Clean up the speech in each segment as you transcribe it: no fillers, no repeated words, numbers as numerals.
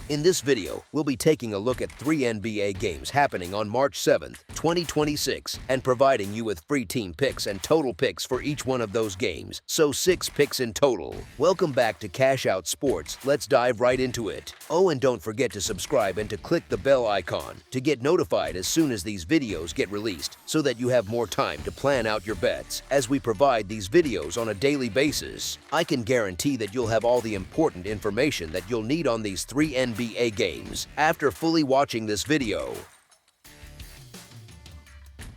In this video, we'll be taking a look at 3 NBA games happening on March 7th, 2026, and providing you with free team picks and total picks for each one of those games, so 6 picks in total. Welcome back to Cash Out Sports. Let's dive right into it. Oh, and don't forget to subscribe and to click the bell icon to get notified as soon as these videos get released, so that you have more time to plan out your bets as we provide these videos on a daily basis. I can guarantee that you'll have all the important information that you'll need on these 3 NBA games after fully watching this video.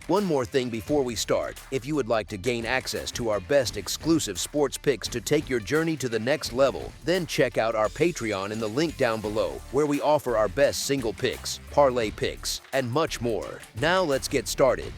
One more thing before we start. If you would like to gain access to our best exclusive sports picks to take your journey to the next level, then check out our Patreon in the link down below, where we offer our best single picks, parlay picks, and much more. Now let's get started.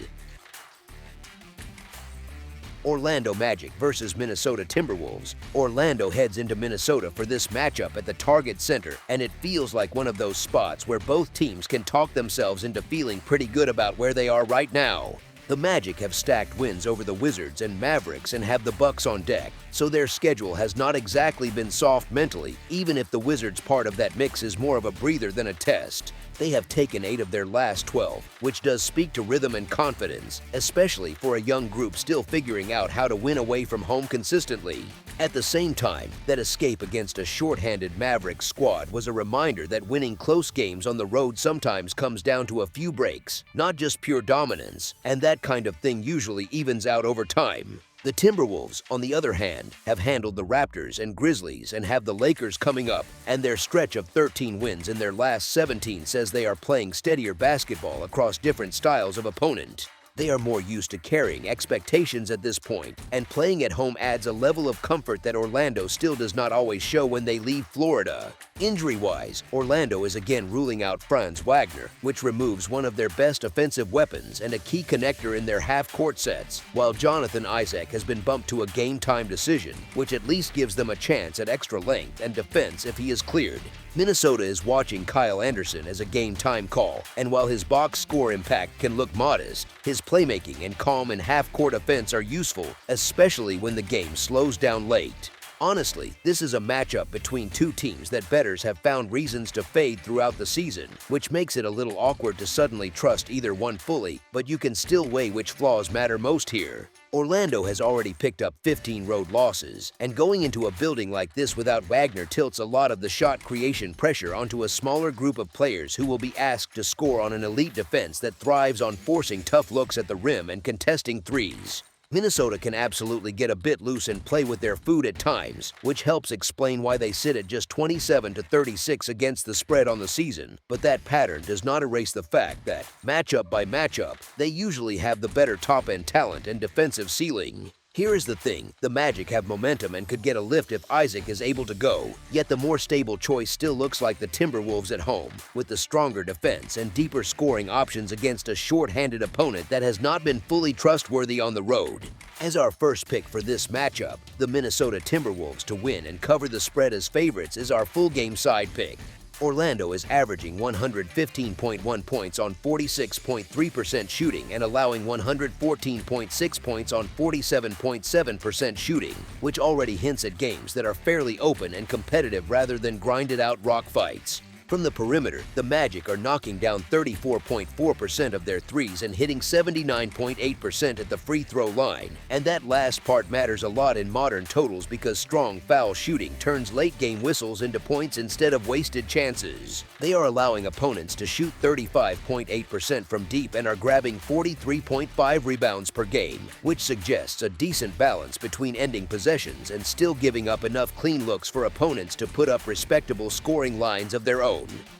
Orlando Magic versus Minnesota Timberwolves. Orlando heads into Minnesota for this matchup at the Target Center, and it feels like one of those spots where both teams can talk themselves into feeling pretty good about where they are right now. The Magic have stacked wins over the Wizards and Mavericks and have the Bucks on deck, so their schedule has not exactly been soft mentally, even if the Wizards' part of that mix is more of a breather than a test. They have taken 8 of their last 12, which does speak to rhythm and confidence, especially for a young group still figuring out how to win away from home consistently. At the same time, that escape against a shorthanded Mavericks squad was a reminder that winning close games on the road sometimes comes down to a few breaks, not just pure dominance, and that kind of thing usually evens out over time. The Timberwolves, on the other hand, have handled the Raptors and Grizzlies and have the Lakers coming up, and their stretch of 13 wins in their last 17 says they are playing steadier basketball across different styles of opponent. They are more used to carrying expectations at this point, and playing at home adds a level of comfort that Orlando still does not always show when they leave Florida. Injury-wise, Orlando is again ruling out Franz Wagner, which removes one of their best offensive weapons and a key connector in their half-court sets, while Jonathan Isaac has been bumped to a game-time decision, which at least gives them a chance at extra length and defense if he is cleared. Minnesota is watching Kyle Anderson as a game-time call, and while his box score impact can look modest, his playmaking and calm and half-court offense are useful, especially when the game slows down late. Honestly, this is a matchup between two teams that bettors have found reasons to fade throughout the season, which makes it a little awkward to suddenly trust either one fully, but you can still weigh which flaws matter most here. Orlando has already picked up 15 road losses, and going into a building like this without Wagner tilts a lot of the shot creation pressure onto a smaller group of players who will be asked to score on an elite defense that thrives on forcing tough looks at the rim and contesting threes. Minnesota can absolutely get a bit loose and play with their food at times, which helps explain why they sit at just 27-36 against the spread on the season, but that pattern does not erase the fact that, matchup by matchup, they usually have the better top-end talent and defensive ceiling. Here is the thing, the Magic have momentum and could get a lift if Isaac is able to go, yet the more stable choice still looks like the Timberwolves at home, with the stronger defense and deeper scoring options against a short-handed opponent that has not been fully trustworthy on the road. As our first pick for this matchup, the Minnesota Timberwolves to win and cover the spread as favorites is our full-game side pick. Orlando is averaging 115.1 points on 46.3% shooting and allowing 114.6 points on 47.7% shooting, which already hints at games that are fairly open and competitive rather than grinded-out rock fights. From the perimeter, the Magic are knocking down 34.4% of their threes and hitting 79.8% at the free throw line, and that last part matters a lot in modern totals because strong foul shooting turns late-game whistles into points instead of wasted chances. They are allowing opponents to shoot 35.8% from deep and are grabbing 43.5 rebounds per game, which suggests a decent balance between ending possessions and still giving up enough clean looks for opponents to put up respectable scoring lines of their own.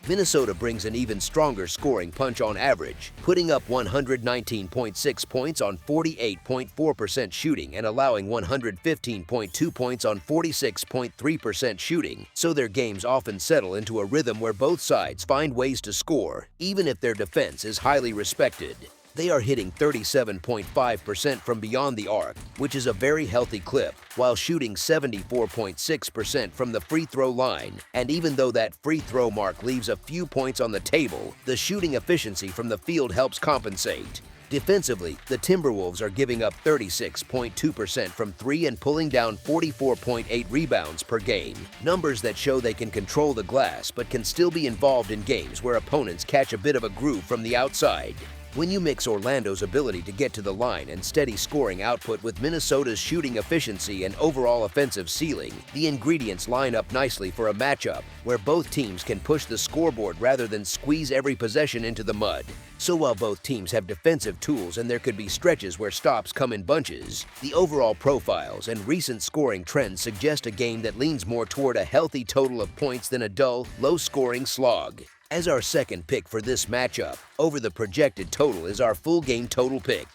Minnesota brings an even stronger scoring punch on average, putting up 119.6 points on 48.4% shooting and allowing 115.2 points on 46.3% shooting, so their games often settle into a rhythm where both sides find ways to score, even if their defense is highly respected. They are hitting 37.5% from beyond the arc, which is a very healthy clip, while shooting 74.6% from the free throw line. And even though that free throw mark leaves a few points on the table, the shooting efficiency from the field helps compensate. Defensively, the Timberwolves are giving up 36.2% from 3 and pulling down 44.8 rebounds per game. Numbers that show they can control the glass but can still be involved in games where opponents catch a bit of a groove from the outside. When you mix Orlando's ability to get to the line and steady scoring output with Minnesota's shooting efficiency and overall offensive ceiling, the ingredients line up nicely for a matchup where both teams can push the scoreboard rather than squeeze every possession into the mud. So while both teams have defensive tools and there could be stretches where stops come in bunches, the overall profiles and recent scoring trends suggest a game that leans more toward a healthy total of points than a dull, low-scoring slog. As our second pick for this matchup, over the projected total is our full game total pick.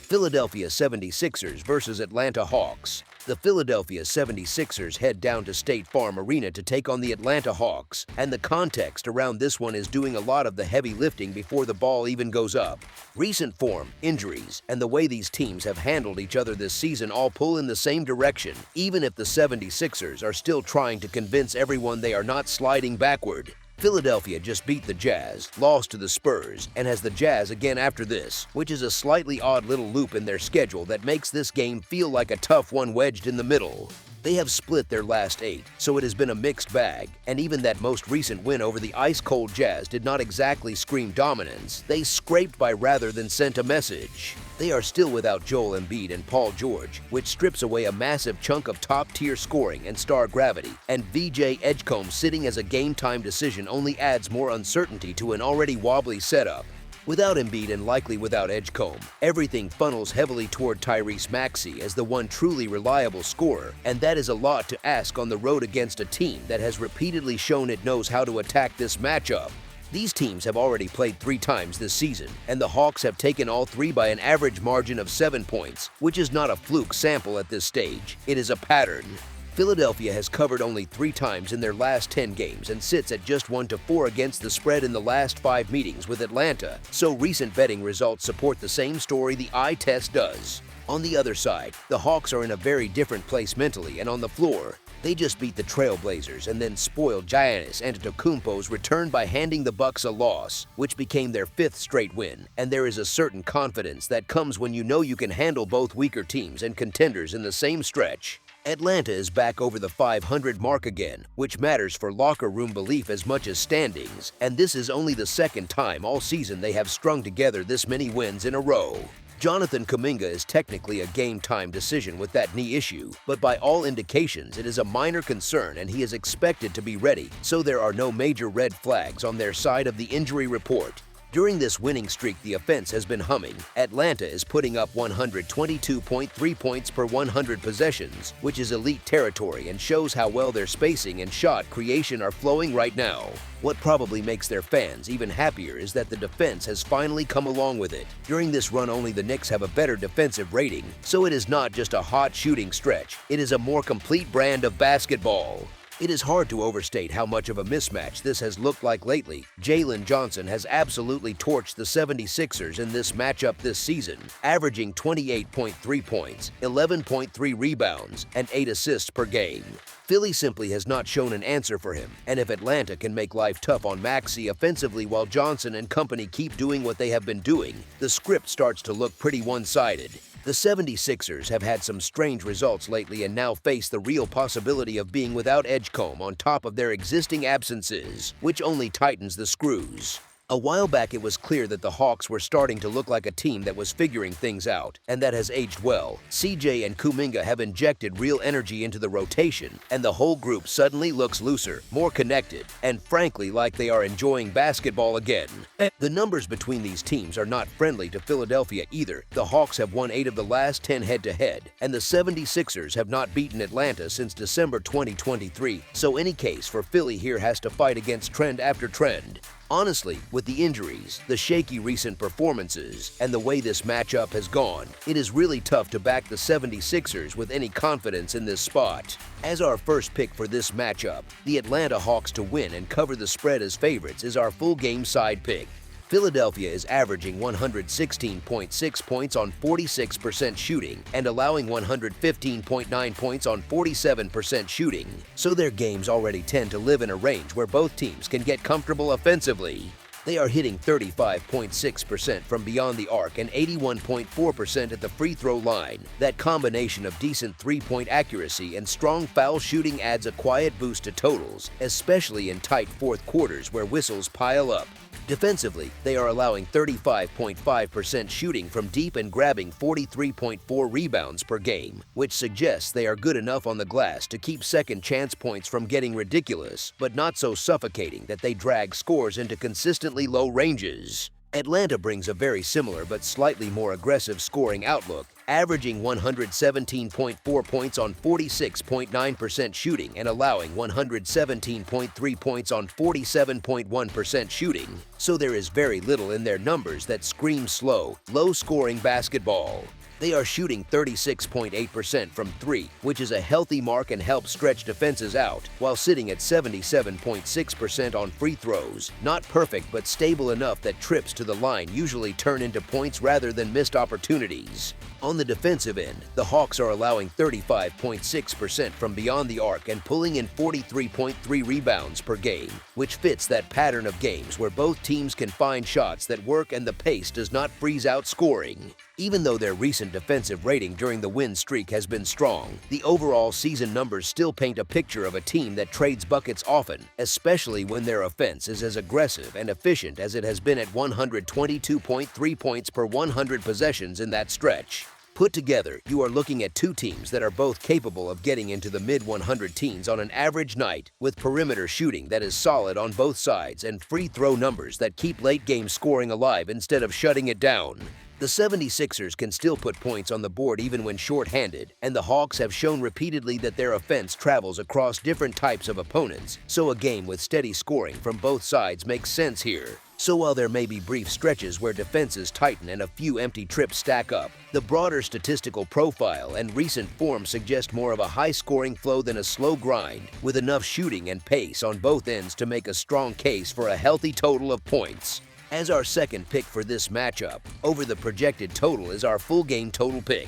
Philadelphia 76ers versus Atlanta Hawks. The Philadelphia 76ers head down to State Farm Arena to take on the Atlanta Hawks, and the context around this one is doing a lot of the heavy lifting before the ball even goes up. Recent form, injuries, and the way these teams have handled each other this season all pull in the same direction, even if the 76ers are still trying to convince everyone they are not sliding backward. Philadelphia just beat the Jazz, lost to the Spurs, and has the Jazz again after this, which is a slightly odd little loop in their schedule that makes this game feel like a tough one wedged in the middle. They have split their last 8, so it has been a mixed bag, and even that most recent win over the ice-cold Jazz did not exactly scream dominance. They scraped by rather than sent a message. They are still without Joel Embiid and Paul George, which strips away a massive chunk of top-tier scoring and star gravity, and VJ Edgecombe sitting as a game-time decision only adds more uncertainty to an already wobbly setup. Without Embiid and likely without Edgecombe, everything funnels heavily toward Tyrese Maxey as the one truly reliable scorer, and that is a lot to ask on the road against a team that has repeatedly shown it knows how to attack this matchup. These teams have already played 3 times this season, and the Hawks have taken all 3 by an average margin of 7 points, which is not a fluke sample at this stage. It is a pattern. Philadelphia has covered only 3 times in their last 10 games and sits at just 1-4 against the spread in the last 5 meetings with Atlanta, so recent betting results support the same story the eye test does. On the other side, the Hawks are in a very different place mentally and on the floor. They just beat the Trailblazers and then spoiled Giannis Antetokounmpo's return by handing the Bucks a loss, which became their 5th straight win, and there is a certain confidence that comes when you know you can handle both weaker teams and contenders in the same stretch. Atlanta is back over the 500 mark again, which matters for locker room belief as much as standings, and this is only the 2nd time all season they have strung together this many wins in a row. Jonathan Kuminga is technically a game-time decision with that knee issue, but by all indications it is a minor concern and he is expected to be ready, so there are no major red flags on their side of the injury report. During this winning streak, the offense has been humming. Atlanta is putting up 122.3 points per 100 possessions, which is elite territory and shows how well their spacing and shot creation are flowing right now. What probably makes their fans even happier is that the defense has finally come along with it. During this run, only the Knicks have a better defensive rating, so it is not just a hot shooting stretch, it is a more complete brand of basketball. It is hard to overstate how much of a mismatch this has looked like lately. Jalen Johnson has absolutely torched the 76ers in this matchup this season, averaging 28.3 points, 11.3 rebounds, and 8 assists per game. Philly simply has not shown an answer for him, and if Atlanta can make life tough on Maxey offensively while Johnson and company keep doing what they have been doing, the script starts to look pretty one-sided. The 76ers have had some strange results lately and now face the real possibility of being without Edgecombe on top of their existing absences, which only tightens the screws. A while back it was clear that the Hawks were starting to look like a team that was figuring things out, and that has aged well. CJ and Kuminga have injected real energy into the rotation, and the whole group suddenly looks looser, more connected, and frankly like they are enjoying basketball again. The numbers between these teams are not friendly to Philadelphia either. The Hawks have won 8 of the last 10 head-to-head, and the 76ers have not beaten Atlanta since December 2023, so any case for Philly here has to fight against trend after trend. Honestly, with the injuries, the shaky recent performances, and the way this matchup has gone, it is really tough to back the 76ers with any confidence in this spot. As our first pick for this matchup, the Atlanta Hawks to win and cover the spread as favorites is our full game side pick. Philadelphia is averaging 116.6 points on 46% shooting and allowing 115.9 points on 47% shooting, so their games already tend to live in a range where both teams can get comfortable offensively. They are hitting 35.6% from beyond the arc and 81.4% at the free throw line. That combination of decent three-point accuracy and strong foul shooting adds a quiet boost to totals, especially in tight fourth quarters where whistles pile up. Defensively, they are allowing 35.5% shooting from deep and grabbing 43.4 rebounds per game, which suggests they are good enough on the glass to keep second chance points from getting ridiculous, but not so suffocating that they drag scores into consistently low ranges. Atlanta brings a very similar but slightly more aggressive scoring outlook, averaging 117.4 points on 46.9% shooting and allowing 117.3 points on 47.1% shooting, so there is very little in their numbers that screams slow, low-scoring basketball. They are shooting 36.8% from three, which is a healthy mark and helps stretch defenses out, while sitting at 77.6% on free throws. Not perfect, but stable enough that trips to the line usually turn into points rather than missed opportunities. On the defensive end, the Hawks are allowing 35.6% from beyond the arc and pulling in 43.3 rebounds per game, which fits that pattern of games where both teams can find shots that work and the pace does not freeze out scoring. Even though their recent defensive rating during the win streak has been strong, the overall season numbers still paint a picture of a team that trades buckets often, especially when their offense is as aggressive and efficient as it has been at 122.3 points per 100 possessions in that stretch. Put together, you are looking at two teams that are both capable of getting into the mid-100 teens on an average night, with perimeter shooting that is solid on both sides and free throw numbers that keep late-game scoring alive instead of shutting it down. The 76ers can still put points on the board even when short-handed, and the Hawks have shown repeatedly that their offense travels across different types of opponents, so a game with steady scoring from both sides makes sense here. So while there may be brief stretches where defenses tighten and a few empty trips stack up, the broader statistical profile and recent form suggest more of a high-scoring flow than a slow grind, with enough shooting and pace on both ends to make a strong case for a healthy total of points. As our second pick for this matchup, over the projected total is our full game total pick.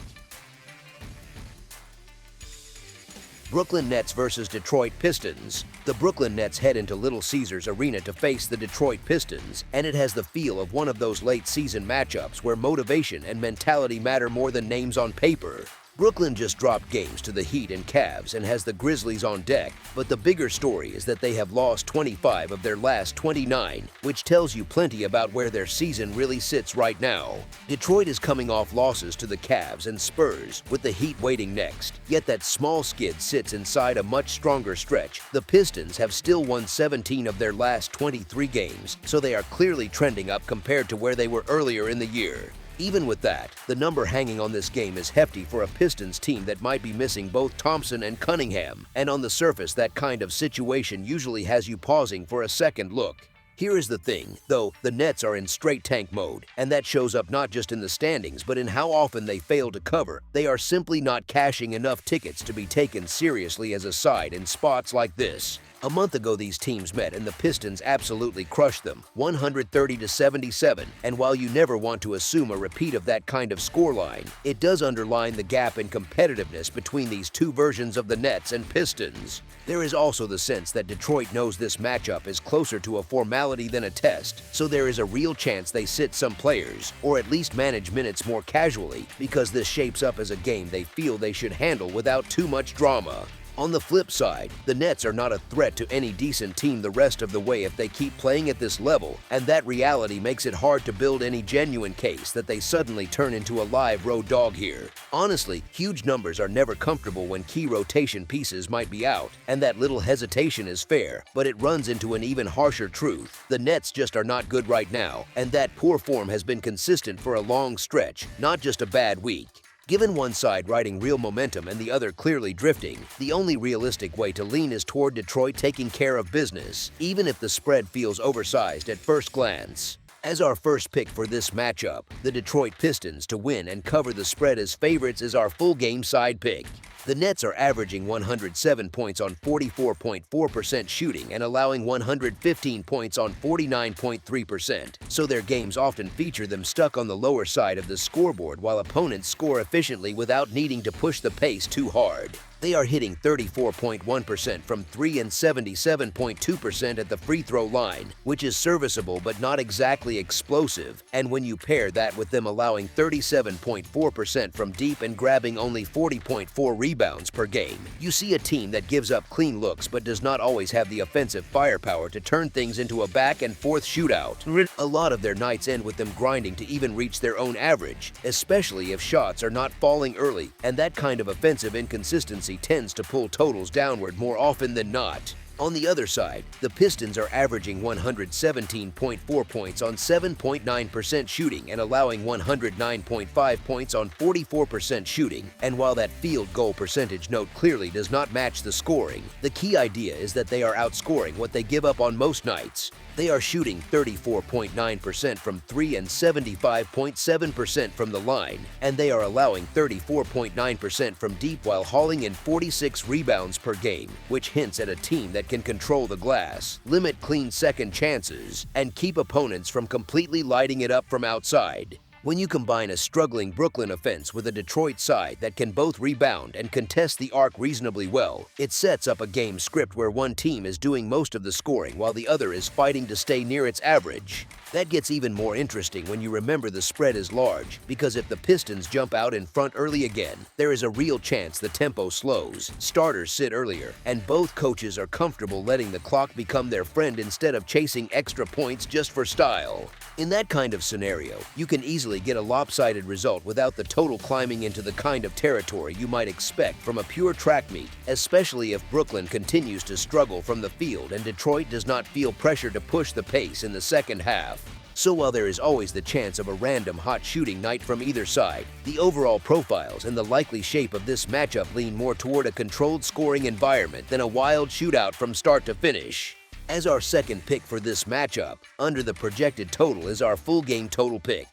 Brooklyn Nets versus Detroit Pistons. The Brooklyn Nets head into Little Caesars Arena to face the Detroit Pistons, and it has the feel of one of those late-season matchups where motivation and mentality matter more than names on paper. Brooklyn just dropped games to the Heat and Cavs and has the Grizzlies on deck, but the bigger story is that they have lost 25 of their last 29, which tells you plenty about where their season really sits right now. Detroit is coming off losses to the Cavs and Spurs, with the Heat waiting next, yet that small skid sits inside a much stronger stretch. The Pistons have still won 17 of their last 23 games, so they are clearly trending up compared to where they were earlier in the year. Even with that, the number hanging on this game is hefty for a Pistons team that might be missing both Thompson and Cunningham, and on the surface that kind of situation usually has you pausing for a second look. Here is the thing, though, the Nets are in straight tank mode, and that shows up not just in the standings but in how often they fail to cover. They are simply not cashing enough tickets to be taken seriously as a side in spots like this. A month ago these teams met and the Pistons absolutely crushed them, 130-77, and while you never want to assume a repeat of that kind of scoreline, it does underline the gap in competitiveness between these two versions of the Nets and Pistons. There is also the sense that Detroit knows this matchup is closer to a formality than a test, so there is a real chance they sit some players, or at least manage minutes more casually, because this shapes up as a game they feel they should handle without too much drama. On the flip side, the Nets are not a threat to any decent team the rest of the way if they keep playing at this level, and that reality makes it hard to build any genuine case that they suddenly turn into a live road dog here. Honestly, huge numbers are never comfortable when key rotation pieces might be out, and that little hesitation is fair, but it runs into an even harsher truth. The Nets just are not good right now, and that poor form has been consistent for a long stretch, not just a bad week. Given one side riding real momentum and the other clearly drifting, the only realistic way to lean is toward Detroit taking care of business, even if the spread feels oversized at first glance. As our first pick for this matchup, the Detroit Pistons to win and cover the spread as favorites is our full game side pick. The Nets are averaging 107 points on 44.4% shooting and allowing 115 points on 49.3%, so their games often feature them stuck on the lower side of the scoreboard while opponents score efficiently without needing to push the pace too hard. They are hitting 34.1% from 3 and 77.2% at the free throw line, which is serviceable but not exactly explosive, and when you pair that with them allowing 37.4% from deep and grabbing only 40.4 rebounds per game, you see a team that gives up clean looks but does not always have the offensive firepower to turn things into a back-and-forth shootout. A lot of their nights end with them grinding to even reach their own average, especially if shots are not falling early, and that kind of offensive inconsistency tends to pull totals downward more often than not. On the other side, the Pistons are averaging 117.4 points on 7.9% shooting and allowing 109.5 points on 44% shooting, and while that field goal percentage note clearly does not match the scoring, the key idea is that they are outscoring what they give up on most nights. They are shooting 34.9% from 3 and 75.7% from the line, and they are allowing 34.9% from deep while hauling in 46 rebounds per game, which hints at a team that can control the glass, limit clean second chances, and keep opponents from completely lighting it up from outside. When you combine a struggling Brooklyn offense with a Detroit side that can both rebound and contest the arc reasonably well, it sets up a game script where one team is doing most of the scoring while the other is fighting to stay near its average. That gets even more interesting when you remember the spread is large, because if the Pistons jump out in front early again, there is a real chance the tempo slows, starters sit earlier, and both coaches are comfortable letting the clock become their friend instead of chasing extra points just for style. In that kind of scenario, you can easily get a lopsided result without the total climbing into the kind of territory you might expect from a pure track meet, especially if Brooklyn continues to struggle from the field and Detroit does not feel pressure to push the pace in the second half. So while there is always the chance of a random hot shooting night from either side, the overall profiles and the likely shape of this matchup lean more toward a controlled scoring environment than a wild shootout from start to finish. As our second pick for this matchup, under the projected total is our full game total pick.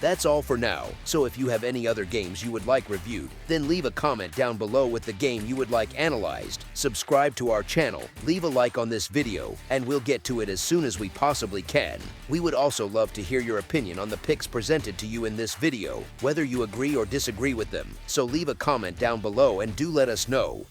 That's all for now, so if you have any other games you would like reviewed, then leave a comment down below with the game you would like analyzed, subscribe to our channel, leave a like on this video, and we'll get to it as soon as we possibly can. We would also love to hear your opinion on the picks presented to you in this video, whether you agree or disagree with them, so leave a comment down below and do let us know.